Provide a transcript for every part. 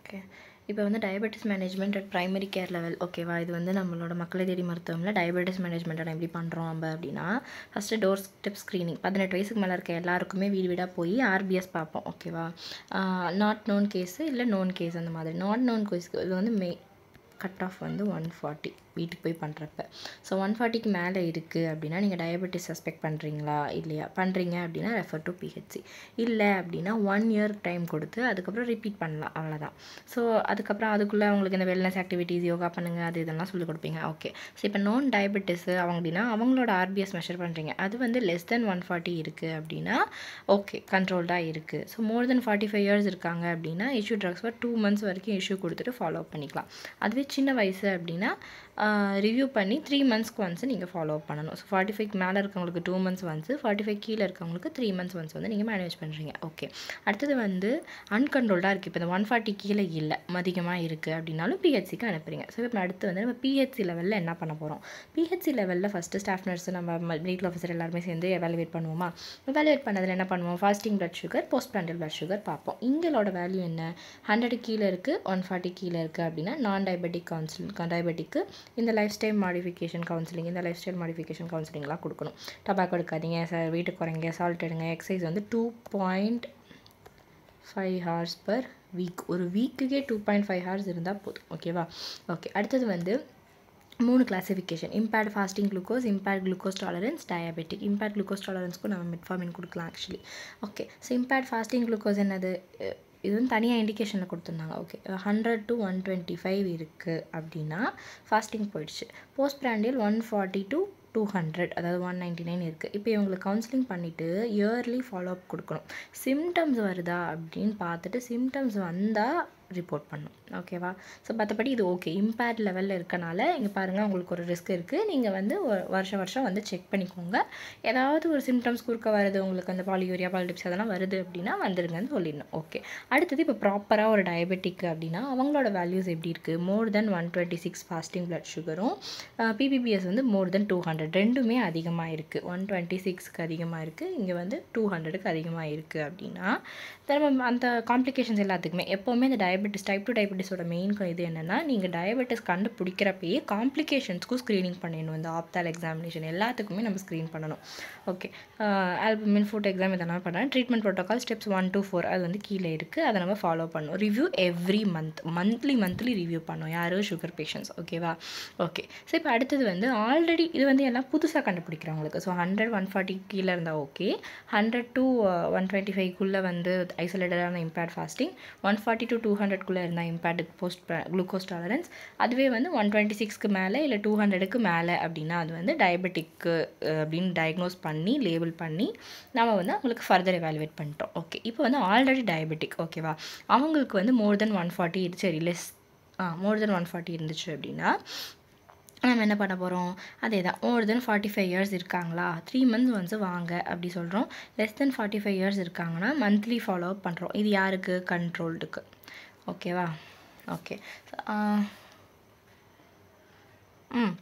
Okay. இப்போ வந்து diabetes management at primary care level ஓகேவா? இது வந்து நம்மளோட மக்களை தேடி மருத்துவம்ல டயபெட்டிஸ் மேனேஜ்மெண்ட்டை நம்ம எப்படி பண்ணுறோம் அப்படின்னா, ஃபஸ்ட்டு டோர் ஸ்டெப் ஸ்க்ரீனிங் 18 வயசுக்கு மேலே இருக்க எல்லாருக்குமே வீடு வீடாக போய் ஆர்பிஎஸ் பார்ப்போம் ஓகேவா? நாட் நோன் கேஸு இல்லை நோன் கேஸ் அந்த மாதிரி. நாட் நோன் கேஸ்க்கு இது வந்து கட் ஆஃப் வந்து 140 வீட்டுக்கு போய் பண்ணுறப்ப. ஸோ 140க்கு மேலே இருக்குது அப்படின்னா நீங்கள் டயபெட்டிஸ் சஸ்பெக்ட் பண்ணுறீங்களா இல்லையா? பண்ணுறீங்க அப்படின்னா ரெஃபர் டு பிஹெச்சி. இல்லை அப்படின்னா 1 இயர் டைம் கொடுத்து அதுக்கப்புறம் ரிப்பீட் பண்ணலாம், அவ்வளோதான். ஸோ அதுக்கப்புறம் அதுக்குள்ளே அவங்களுக்கு இந்த வெல்னஸ் ஆக்டிவிட்டீஸ் யோகா பண்ணுங்கள் அது இதெல்லாம் சொல்லிக் கொடுப்பீங்க. ஓகே. ஸோ இப்போ நோன் டயபெட்டிஸு அவங்க அப்படின்னா அவங்களோட ஆர்பிஎஸ் மெஷர் பண்ணுறீங்க, அது வந்து லெஸ் தென் 140 இருக்குது அப்படின்னா ஓகே கண்ட்ரோல்டாக இருக்குது. ஸோ மோர் தென் 45 இயர்ஸ் இருக்காங்க அப்படின்னா இஷ்யூ ட்ரக்ஸ் ஃபார் 2 months வரைக்கும் இஷ்யூ கொடுத்துட்டு ஃபாலோ பண்ணிக்கலாம். அதுவே சின்ன வயசு அப்படின்னா ரிவ்யூ பண்ணி 3 monthsக்கு ஒன்ஸ் நீங்கள் ஃபாலோ பண்ணணும். ஸோ 45க்கு மேலே இருக்கவங்களுக்கு 2 months ஒன்ஸு, 45 கீழே இருக்கவங்களுக்கு 3 months ஒன்ஸ் வந்து நீங்கள் மேனேஜ் பண்ணுறீங்க. ஓகே. அடுத்தது வந்து அன்கண்ட்ரோல்டாக இருக்குது. இப்போ இந்த 140 கீழே இல்லை அதிகமாக இருக்குது அப்படின்னாலும் பிஹெச்சிக்கு அனுப்புறீங்க. ஸோ இப்போ அடுத்து வந்து நம்ம பிஹெச்சி லெவலில் என்ன பண்ண போகிறோம்? பிஹெச்சி லெவலில் ஃபஸ்ட்டு ஸ்டாஃப் நர்ஸு நம்ம மெடிக்கல் ஆஃபீஸர் எல்லாருமே சேர்ந்து எவாலுவேட் பண்ணுவோமா? எவாலுவேட் பண்ணதில் என்ன பண்ணுவோம்? Fasting blood sugar, post Prandtl blood sugar பார்ப்போம். இங்களோட வேல்யூ என்ன? 100 கீழே இருக்குது, 140 கீழே இருக்குது அப்படின்னா நான் டயபெட்டிக் டயபெட்டிக்கு இந்த லைஃப் ஸ்டைல் மாடிஃபிகேஷன் கவுன்சிலிங் கவுன்சிலிங்லாம் கொடுக்கணும். டபாக்கோ எடுக்காதீங்க, வெயிட்டு குறைங்க, சால்ட் எடுங்க, எக்ஸசைஸ் வந்து 2.5 hours per week. ஒரு வீக்குக்கே 2.5 hours இருந்தால் போதும் ஓகேவா? ஓகே. அடுத்தது வந்து 3 classification: impaired fasting glucose, impaired glucose tolerance, diabetic. Impaired glucose டாலரன்ஸ்க்கும் நம்ம மெட்ஃபார்மின் கொடுக்கலாம் actually. Okay. So impaired fasting glucose என்னது? இது வந்து தனியாக இண்டிகேஷனில் கொடுத்துருந்தாங்க. ஓகே. 100 to 125 இருக்குது அப்படின்னா ஃபாஸ்டிங் போயிடுச்சு. போஸ்ட் பிராண்டியல் 140 to 200 அதாவது 199 இருக்குது. இப்போ இவங்களுக்கு கவுன்சிலிங் பண்ணிவிட்டு இயர்லி ஃபாலோஅப் கொடுக்கணும். சிம்டம்ஸ் வருதா அப்படின்னு பார்த்துட்டு சிம்டம்ஸ் வந்தால் ரிப்போர்ட் பண்ணணும் ஓகேவா? ஸோ மற்றபடி இது ஓகே. இம்பேர்ட் லெவலில் இருக்கனால இங்கே பாருங்கள் உங்களுக்கு ஒரு ரிஸ்க் இருக்குது. நீங்கள் வந்து வருஷம் வந்து செக் பண்ணிக்கோங்க. ஏதாவது ஒரு சிம்டம்ஸ் குறுக்க வருது உங்களுக்கு, அந்த பாலியூரியா பாலிடிப்ஸ் அதெல்லாம் வருது அப்படின்னா வந்துருங்கன்னு சொல்லிடணும். ஓகே. அடுத்தது இப்போ ப்ராப்பராக ஒரு டயபெட்டிக் அப்படின்னா அவங்களோட வேல்யூஸ் எப்படி இருக்குது? மோர் தென் 126 ஃபாஸ்டிங் பிளட் சுகரும், பிபிபிஎஸ் வந்து மோர் தென் 200 ரெண்டுமே அதிகமாக இருக்குது. 126க்கு அதிகமாக இருக்குது, இங்கே வந்து 200க்கு அதிகமாக இருக்குது அப்படின்னா நம்ம அந்த காம்ப்ளிகேஷன்ஸ் எல்லாத்துக்குமே எப்போவுமே இந்த டயபெட்டிஸ் டைப் 2 டயபெட்டிஸோட மெயின் இது என்னென்னா நீங்கள் டயபெட்டிஸ் கண்டுபிடிக்கிறப்பயே காம்ப்ளிகேஷன்ஸ்க்கும் ஸ்க்ரீனிங் பண்ணிடணும். இந்த ஆப்தால் எக்ஸாமினேஷன் எல்லாத்துக்குமே நம்ம ஸ்க்ரீன் பண்ணணும். ஓகே. ஆல்புமின் ஃபுட் எக்ஸாம் இதெல்லாம் பண்ணுறேன். ட்ரீட்மெண்ட் ப்ரோட்டோகால் ஸ்டெப்ஸ் 1 to 4 அது வந்து கீழே இருக்குது, அதை நம்ம ஃபாலோ பண்ணணும். ரிவ்யூ எவ்ரி மந்த்லி ரிவ்யூ பண்ணணும் யார் சுகர் பேஷண்ட்ஸ் ஓகேவா? ஓகே. ஸோ இப்போ அடுத்தது வந்து ஆல்ரெடி இது வந்து எல்லாம் புதுசாக கண்டுபிடிக்கிறவங்களுக்கு. ஸோ 100 140 கீழே இருந்தால் ஓகே. 100 to 125க்குள்ளே வந்து ஐசோலேட்டடான இம்பேர்ட் ஃபாஸ்டிங், 140 to 200க்குள்ளே இருந்தால் இம்பேர்ட் போஸ்ட் குளுக்கோஸ் டாலரன்ஸ். அதுவே வந்து 126க்கு மேலே இல்லை 200க்கு மேலே அப்படின்னா அது வந்து டயபெட்டிக்கு அப்படின்னு டயக்னோஸ் பண்ணி லேபிள் பண்ணி நம்ம வந்து அவங்களுக்கு ஃபர்தர் எவாலுவேட் பண்ணிட்டோம். ஓகே. இப்போ வந்து ஆல்ரெடி டயபெட்டிக் ஓகேவா? அவங்களுக்கு வந்து மோர் தென் 140 சரி மோர் தென் 140 இருந்துச்சு அப்படின்னா நம்ம என்ன பண்ண போகிறோம்? அதே தான், மோர் தென் 45 இயர்ஸ் இருக்காங்களா 3 months வந்து வாங்க அப்படி சொல்கிறோம். லெஸ் தென் 45 இயர்ஸ் இருக்காங்கன்னா மந்த்லி ஃபாலோ அப் பண்ணுறோம். இது யாருக்கு? கண்ட்ரோல்டுக்கு ஓகேவா? ஓகே.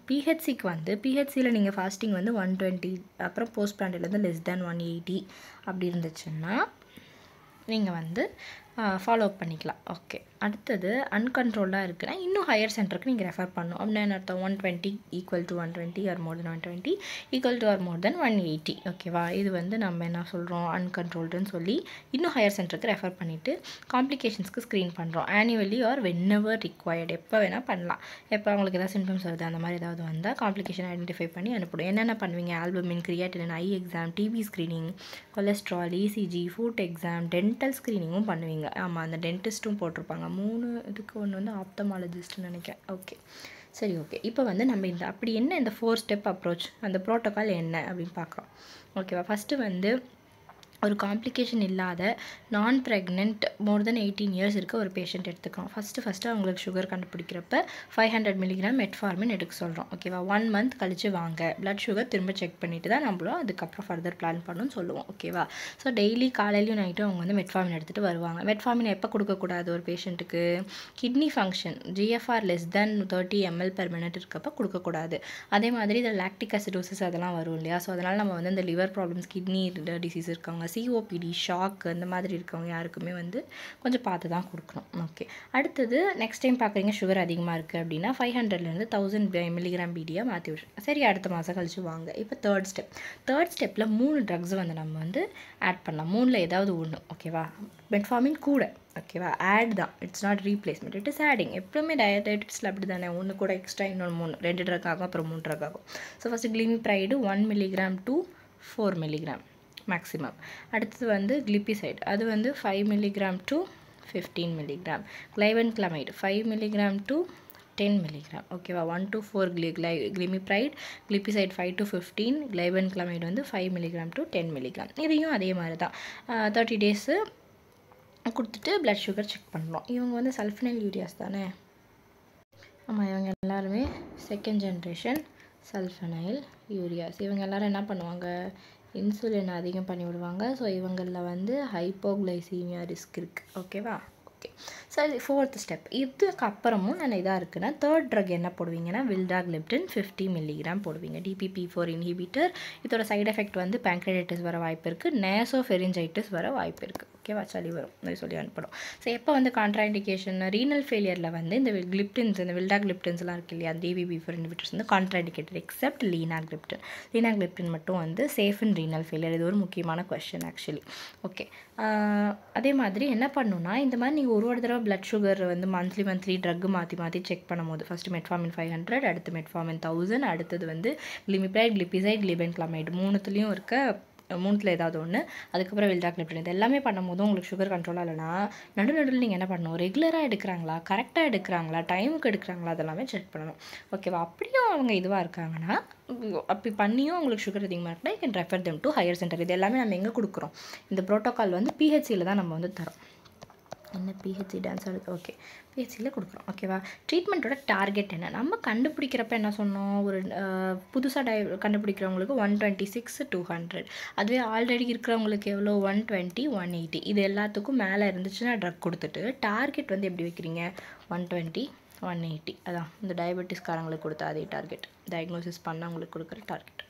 பிஹெச்சிக்கு வந்து பிஹெச்சியில் நீங்கள் ஃபாஸ்டிங் வந்து 120 அப்புறம் போஸ்ட் பிராண்டில் வந்து லெஸ் தென் 180 அப்படி இருந்துச்சுன்னா நீங்கள் வந்து ஃபாலோ அப் பண்ணிக்கலாம். ஓகே. அடுத்தது அன்கண்ட்ரோல்டாக இருக்குன்னா இன்னும் ஹையர் சென்டருக்கு நீங்கள் ரெஃபர் பண்ணணும். அப்படின்னா என்ன அர்த்தம்? 120 equal to 120 or more than 120 equal to or more than 180 ஓகேவா? இது வந்து நம்ம என்ன சொல்கிறோம்? அன்கண்ட்ரோல்டுன்னு சொல்லி இன்னும் ஹையர் சென்டருக்கு ரெஃபர் பண்ணிவிட்டு காம்ப்ளிகேஷன்ஸ்க்கு ஸ்க்ரீன் பண்ணுறோம். ஆனுவலி ஆர் வென்எவர் ரிக்வயர்டு, எப்போ வேணால் பண்ணலாம். எப்போ அவங்களுக்கு ஏதாவது சிம்டம்ஸ் வருது அந்த மாதிரி ஏதாவது வந்தால் காம்ப்ளிகேஷன் ஐடென்டிஃபை பண்ணி அனுப்பிடும். என்னென்ன பண்ணுவீங்க? Albumin, creatinine, eye exam, TB screening, cholesterol, ECG, foot exam, dental ஸ்க்ரீனிங்கும் பண்ணுவீங்க. ஆமாம், அந்த டென்டிஸ்ட்டும் போட்டிருப்பாங்க. 3 இதுக்கு ஒன்று வந்து ஆப்தமாலஜிஸ்ட்னு நினைக்கிறேன். ஓகே சரி. ஓகே. இப்போ வந்து நம்ம அப்படி என்ன இந்த 4 ஸ்டெப் அப்ரோச் அந்த ப்ரோட்டோக்கால் என்ன அப்படின்னு பார்க்குறோம் ஓகேவா? ஃபஸ்ட்டு வந்து ஒரு காம்ப்ளிகேஷன் இல்லாத நான் ப்ரெக்னென்ட் மோர் தென் 18 இயர்ஸ் இருக்க ஒரு பேஷண்ட் எடுத்துக்கிறோம். ஃபஸ்ட்டு அவங்களுக்கு சுகர் கண்டுபிடிக்கிறப்ப 500 mg மெட்ஃபார்மின் எடுக்க சொல்கிறோம் ஓகேவா? 1 month கழிச்சு வாங்க, பிளட் சுகர் திரும்ப செக் பண்ணிவிட்டு தான் நம்மளும் அதுக்கப்புறம் ஃபர்தர் பிளான் பண்ணணும்னு சொல்லுவோம் ஓகேவா? ஸோ டெய்லி காலையிலையும் நைட்டும் அவங்க வந்து மெட்ஃபார்மின் எடுத்துகிட்டு வருவாங்க. மெட்ஃபார்மின் எப்போ கொடுக்கக்கூடாது ஒரு பேஷண்ட்டுக்கு? Kidney function GFR less than 30 ml/minute இருக்கப்போ கொடுக்கக்கூடாது. அதே மாதிரி இதில் லாக்டிக் அசிடோசிஸ் அதெல்லாம் வரும் இல்லையா? ஸோ அதனால் நம்ம வந்து இந்த லிவர் ப்ராப்ளம்ஸ், கிட்னி டிசீஸ் இருக்கவங்க, சிஓபிடி ஷாக் இந்த மாதிரி இருக்கவங்க யாருக்குமே வந்து கொஞ்சம் பார்த்து தான் கொடுக்கணும். ஓகே, அடுத்தது நெக்ஸ்ட் டைம் பார்க்குறீங்க சுகர் அதிகமாக இருக்குது அப்படின்னா 500லேருந்து 1000 மில்லிகிராம் பிடியாக மாற்றி விட்ருங்க. சரி, அடுத்த மாதம் கழிச்சு வாங்க. இப்போ தேர்ட் ஸ்டெப்பில் 3 ட்ரக்ஸ் வந்து நம்ம வந்து ஆட் பண்ணலாம். 3ல் ஏதாவது ஒன்று. ஓகேவா, மெட்ஃபார்மின் கூட. ஓகேவா, ஆட் தான், it's not replacement, it is adding. எப்பவுமே டயபெட்டிக்ஸில் அப்படி தானே, ஒன்று கூட எக்ஸ்ட்ரா இன்னொன்று 2 ட்ரக் ஆகும், அப்புறம் 3 ட்ரக் ஆகும். So first glimepiride 1 milligram to 4 milligram maximum. அடுத்தது வந்து கிளிபிசைடு, அது வந்து 5 milligram to 15 milligram. Glibenclamide 5 milligram to 10 milligram. ஓகேவா, 1 to 4 கிளிமிப்ரைட், கிளிபிசைட் 5 to 15, கிளைபென்கிளமைடு வந்து 5 மில்லிகிராம் to 10 மில்லிகிராம். இதையும் அதே மாதிரி தான் 30 டேஸு கொடுத்துட்டு பிளட் சுகர் செக் பண்ணுறோம். இவங்க வந்து சல்ஃபனைல் யூரியாஸ் தானே. ஆமாம், இவங்க எல்லாருமே செகண்ட் ஜென்ரேஷன் சல்ஃபனைல் யூரியாஸ். இவங்க எல்லோரும் என்ன பண்ணுவாங்க, இன்சுலின் அதிகம் பண்ணி விடுவாங்க. ஸோ இவங்களில் வந்து ஹைப்போக்ளைசீமியா ரிஸ்க் இருக்குது. ஓகேவா, ஓகே. சரி, 4th ஸ்டெப். இதுக்கு அப்புறமும் நான் இதாக இருக்குன்னா தேர்ட் ட்ரக் என்ன போடுவீங்கன்னா வில்டாக்லிப்டின் 50 மில்லிகிராம் போடுவீங்க. DPP-4 inhibitor. இதோட சைடு எஃபெக்ட் வந்து பேங்க்ரைட்டிஸ் வர வாய்ப்பு இருக்குது, நேசோஃபெரிஞ்சைட்டிஸ் வர வாய்ப்பு இருக்குது. ஓகேவா, சளி வரும், அப்படி சொல்லி அனுப்பணும். ஸோ எப்போ வந்து கான்ட்ராண்டிகேஷன், ரீனல் ஃபெயிலியரில் வந்து இந்த கிளிப்டின்ஸ், இந்த வில்டாக்லிப்டின்ஸ்லாம் இருக்குது இல்லையா, DPP-4 இன்ஹிபிட்டர்ஸ் வந்து கான்ட்ராண்டிகேட்டட் எக்ஸப்ட் லீனாக்லிப்டின் மட்டும் வந்து சேஃப் இன் ரீனல் ஃபெயிலியர். இது ஒரு முக்கியமான கொஸ்டின் ஆக்சுவலி. ஓகே, அதே மாதிரி என்ன பண்ணணும்னா, இந்த மாதிரி நீங்கள் ஒரு தடவை பிளட் சுகர் வந்து மந்த்லி ட்ரக் மாற்றி செக் பண்ணும்போது ஃபஸ்ட்டு மெட்ஃபார்மின் 500, அடுத்து மெட்ஃபார்மின் 1000, அடுத்தது வந்து கிளிமிப்ரைட், கிளிபிசைட், கிளிபென்கிளமைடு, 3த்துலேயும் இருக்க 3ல் ஏதாவது ஒன்று, அதுக்கப்புறம் வில்டாக்லிப்டின். இது எல்லாமே பண்ணும்போது உங்களுக்கு சுகர் கண்ட்ரோலாக இல்லைனா நடுநடுவில் நீங்கள் என்ன பண்ணணும், ரெகுலராக எடுக்கிறாங்களா, கரெக்டாக எடுக்கிறாங்களா, டைமுக்கு எடுக்கிறாங்களா, அதெல்லாமே செக் பண்ணணும். ஓகேவா, அப்படியும் அவங்க இதுவாக இருக்காங்கன்னா, அப்படி பண்ணியும் உங்களுக்கு சுகர் அதிகமாக இருக்குன்னா, you can refer them to higher centre. இது எல்லாமே நம்ம எங்கே கொடுக்குறோம், இந்த ப்ரோட்டோக்கால் வந்து PHCயில் தான் நம்ம வந்து தரோம். என்ன PHC டான்ஸ் ஆடுது, ஓகே, PHCயில் கொடுக்குறோம். ஓகேவா, ட்ரீட்மெண்ட்டோட டார்கெட் என்ன, நம்ம கண்டுபிடிக்கிறப்ப என்ன சொன்னோம், ஒரு புதுசாக கண்டுபிடிக்கிறவங்களுக்கு 126 200, அதுவே ஆல்ரெடி இருக்கிறவங்களுக்கு எவ்வளோ 120 180. இது எல்லாத்துக்கும் மேலே இருந்துச்சுன்னா ட்ரக் கொடுத்துட்டு டார்கெட் வந்து எப்படி வைக்கிறீங்க, 120 180. அதான் இந்த டயபெட்டிஸ்காரங்களுக்கு கொடுத்த அதே டார்கெட், டயக்னோசிஸ் பண்ணவங்களுக்கு கொடுக்குற டார்கெட்.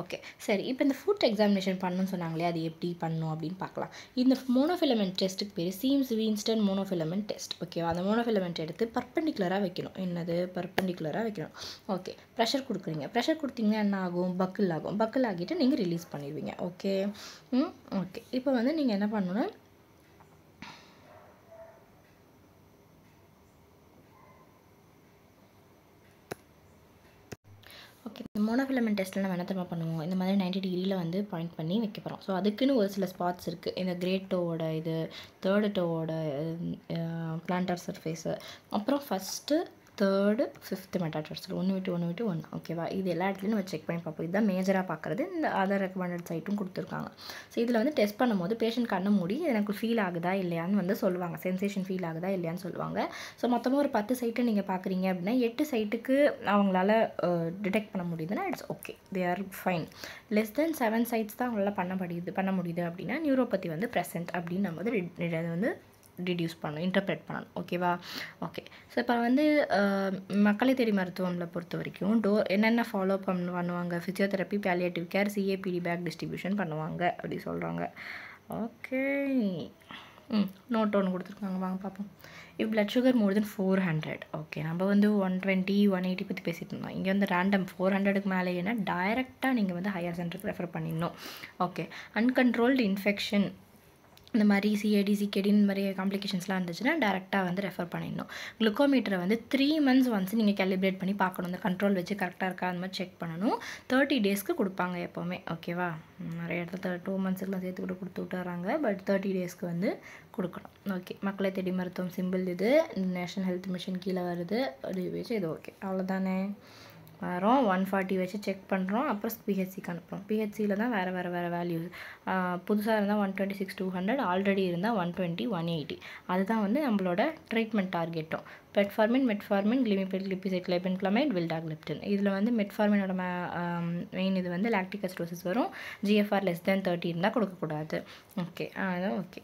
ஓகே. சரி, இப்போ இந்த ஃபுட் எக்ஸாமினேஷன் பண்ணணும்னு சொன்னாங்களே, அது எப்படி பண்ணணும் அப்படின்னு பார்க்கலாம். இந்த மோனோஃபிலமெண்ட் டெஸ்ட்டுக்கு பேர் சீம்ஸ் வீன்ஸ்டன் மோனோஃபிலமெண்ட் டெஸ்ட். ஓகேவா, அந்த மோனோஃபிலமெண்ட் எடுத்து பர்பெண்டிகுலராக வைக்கணும். என்னது, பர்பெண்டிகுலராக வைக்கணும். ஓகே, ப்ரெஷர் கொடுக்குறீங்க. ப்ரெஷர் கொடுத்தீங்கன்னா என்ன ஆகும், பக்கிள் ஆகும். பக்கிள் ஆகிட்டு நீங்கள் ரிலீஸ் பண்ணிடுவீங்க. ஓகே. இப்போ வந்து நீங்கள் என்ன பண்ணணும்னா, ஓகே, இந்த மோனோஃபிலமெண்ட் டெஸ்ட்டில் நம்ம என்ன தெரியுமா பண்ணுவோம், இந்த மாதிரி 90 டிகிரியில் வந்து பாயிண்ட் பண்ணி வைக்க போகிறோம். ஸோ அதுக்குன்னு ஒரு சில ஸ்பாட்ஸ் இருக்குது. இந்த கிரேட் டோவோட இது, தேர்டு டோவோட பிளான்டார் சர்ஃபேஸு, அப்புறம் ஃபஸ்ட்டு, தேர்டு, 5th மெட்டாடார்சல், ஒன்று விட்டு ஒன்று. ஓகேவா, இது எல்லா இடத்துலையும் நம்ம செக் பண்ணி பார்ப்போம். இதுதான் மேஜராக பார்க்குறது. இந்த அதர் ரெக்கமெண்டட் சைட்டும் கொடுத்துருக்காங்க. ஸோ இதில் வந்து டெஸ்ட் பண்ணும்போது பேஷண்ட் கண்ணை மூடி எனக்கு ஃபீல் ஆகுதா இல்லையான்னு வந்து சொல்லுவாங்க, சென்சேஷன் ஃபீல் ஆகுதா இல்லையான்னு சொல்லுவாங்க. ஸோ மொத்தமாக ஒரு 10 சைட்டை நீங்கள் பார்க்குறீங்க அப்படின்னா 8 சைட்டுக்கு அவங்களால டிடெக்ட் பண்ண முடியுதுன்னா it's okay, they are fine. Less than 7 sites தான் அவங்களால பண்ண முடியுது அப்படின்னா நியூரோபதி வந்து ப்ரெசென்ட் அப்படின்னு நம்ம வந்து டிடியூஸ் பண்ணணும், இன்டர்பிரேட் பண்ணணும். ஓகேவா, ஓகே. ஸோ இப்போ வந்து மக்களை தேடி மருத்துவமில் பொறுத்த வரைக்கும் என்னென்ன ஃபாலோ பண்ணுவாங்க, physiotherapy, palliative care, CAPD bag distribution பண்ணுவாங்க அப்படி சொல்கிறாங்க. ஓகே, நோட் ஒன்று கொடுத்துருக்காங்க, வாங்க பார்ப்போம். இப்போ பிளட் சுகர் மோர் தென் 400. ஓகே, நம்ம வந்து 120 180 பற்றி பேசிட்டு இருந்தோம். இங்கே வந்து ரேண்டம் 400க்கு மேலே ஏன்னா டைரெக்டாக நீங்கள் வந்து ஹையர் சென்டருக்கு ரெஃபர் பண்ணிடணும். ஓகே, அன்கண்ட்ரோல்டு இன்ஃபெக்ஷன் இந்த மாதிரி CAD CKD இந்த மாதிரி காம்ப்ளிகேஷன்ஸ்லாம் இருந்துச்சுன்னா டேரெக்டாக வந்து ரெஃபர் பண்ணிடணும். குளுக்கோமீட்டரை வந்து 3 months ஒன்ஸ் நீங்கள் கேலிப்ரேட் பண்ணி பார்க்கணும், இந்த கண்ட்ரோல் வச்சு கரெக்டாக இருக்கா அந்த மாதிரி செக் பண்ணணும். 30 டேஸ்க்கு கொடுப்பாங்க எப்போவுமே. ஓகேவா, நிறைய இடத்துல 2 monthsக்குலாம் சேர்த்து கூட கொடுத்து விட்டுறாங்க, பட் 30 டேஸ்க்கு வந்து கொடுக்கணும். ஓகே, மக்களை தேடி மருத்துவம் சிம்பிள், இது நேஷனல் ஹெல்த் மிஷன் கீழே வருது, வச்சு இது ஓகே, அவ்வளோதானே. வரோம் 140 வச்சு செக் பண்ணுறோம், அப்புறம் PHCக்கு அனுப்புகிறோம். PHCயில் தான் வேறு வேல்யூஸ். புதுசாக இருந்தால் 126 200, ஆல்ரெடி இருந்தால் 120 180. அதுதான் வந்து நம்மளோட ட்ரீட்மெண்ட் டார்கெட்டும். மெட்ஃபார்மின், கிளிபிசைட், கிளைபென்கிளமைட், வில்டாக்லிப்டின். இதில் வந்து மெட்ஃபார்மினோட மெயின் இது வந்து லாக்டிக் அசிடோசிஸ் வரும். GFR less than 30 இருந்தால் கொடுக்கக்கூடாது. ஓகே, அதான் ஓகே.